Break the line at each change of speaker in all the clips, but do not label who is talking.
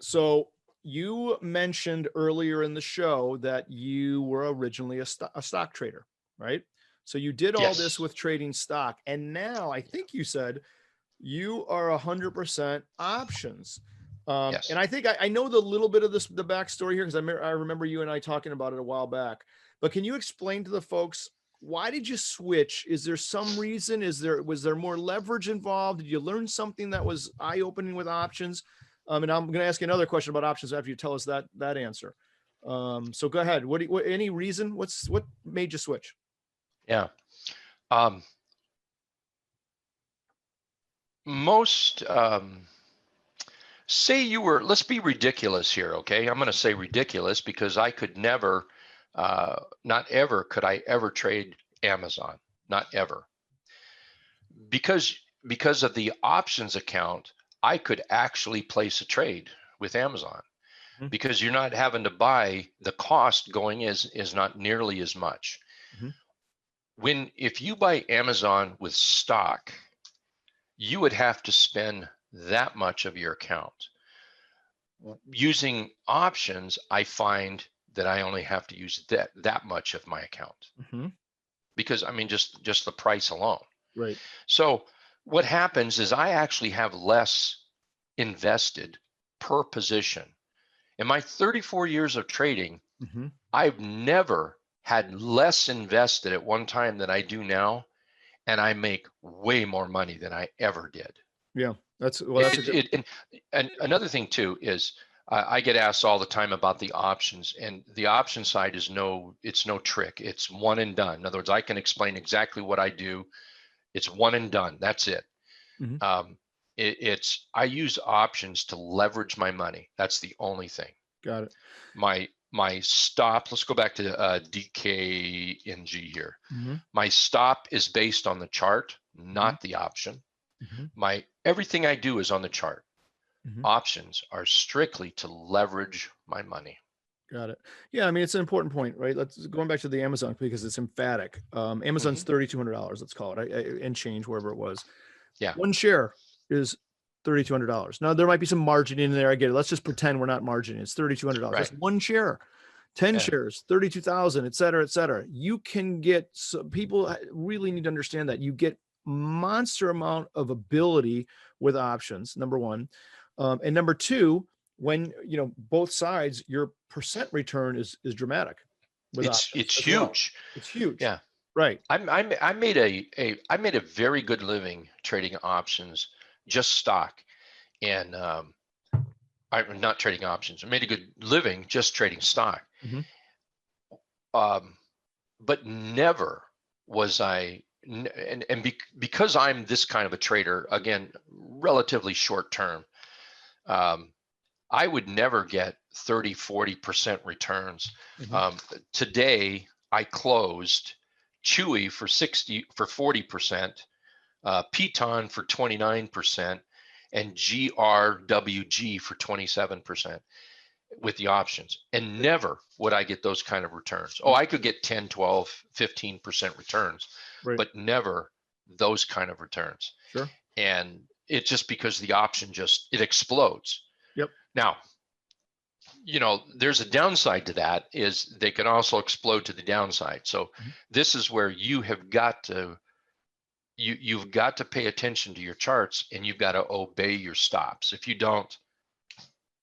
So you mentioned earlier in the show that you were originally a stock trader, right? So you did all this
Yes.
with trading stock, and now I think you said you are 100% options. And
Yes.
I think I know the little bit of the backstory here because I remember you and I talking about it a while back. But can you explain to the folks why did you switch? Is there some reason? Was there more leverage involved? Did you learn something that was eye opening with options? And I'm going to ask you another question about options after you tell us that answer. So go ahead. Any reason? What made you switch?
Yeah. Um, most say you were, let's be ridiculous here, okay? I'm going to say ridiculous because I could never, not ever could I ever trade Amazon, not ever. Because of the options account, I could actually place a trade with Amazon
Mhm,
because you're not having to buy, the cost going is not nearly as much.
mhm.
When if you buy Amazon with stock, you would have to spend that much of your account. Using options, I find that I only have to use that much of my account
Mhm.
because I mean just the price alone.
Right.
So what happens is I actually have less invested per position. In my 34 years of trading,
Mhm.
I've never had less invested at one time than I do now, and I make way more money than I ever did.
Yeah. That's a
It,
good.
it and another thing too is I get asked all the time about the options, and the option side is it's no trick. It's one and done. In other words, I can explain exactly what I do. It's one and done. That's it.
Mhm.
Um, it's I use options to leverage my money. That's the only thing.
Got it.
My stop. Let's go back to DKNG here.
Mhm.
My stop is based on the chart,
Mhm.
not the option.
Mhm.
My everything I do is on the chart.
Mhm.
Options are strictly to leverage my money.
Got it. Yeah, I mean, it's an important point, right? Let's going back to the Amazon because it's emphatic. Amazon's
Hmm.
$3,200, let's call it, and change wherever it was.
Yeah.
One share is $3,200. Now there might be some margin in there. I get it. Let's just pretend we're not margining. It's $3,200. That's
Right.
one share. 10
Yeah.
shares, 32,000, et cetera, et cetera. You can get, so people really need to understand that you get monster amount of ability with options, number one. And number two, when both sides, your percent return is dramatic with options
It's
as well.
huge.
It's huge.
Yeah.
Right.
I made I made a very good living trading options, just stock, and I'm not trading options. I made a good living just trading stock.
Mhm.
Um, but never was because I'm this kind of a trader, again, relatively short term, um, I would never get 30, 40% returns.
Mhm.
Um, Today I closed Chewy for 40%, Piton for 29%, and GRWG for 27% with the options. And never would I get those kind of returns. Oh, I could get 10, 12, 15% returns,
Right.
but never those kind of returns.
Sure.
And it's just because the option it explodes.
Yep.
Now, there's a downside to that is they can also explode to the downside. So
Mhm.
this is where you've got to pay attention to your charts and you've got to obey your stops. If you don't,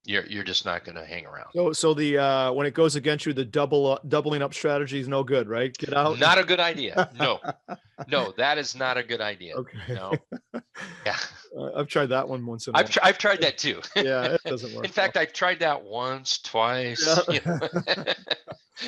you're just not going to hang around.
So the when it goes against you, the doubling up strategy is no good, right? Get out.
Not a good idea. No, no, that is not a good idea.
Okay.
No. Yeah.
I've tried that one once in a while.
I've tried that too.
Yeah, it doesn't
In
work well.
fact, I've tried that once, twice.
Yeah.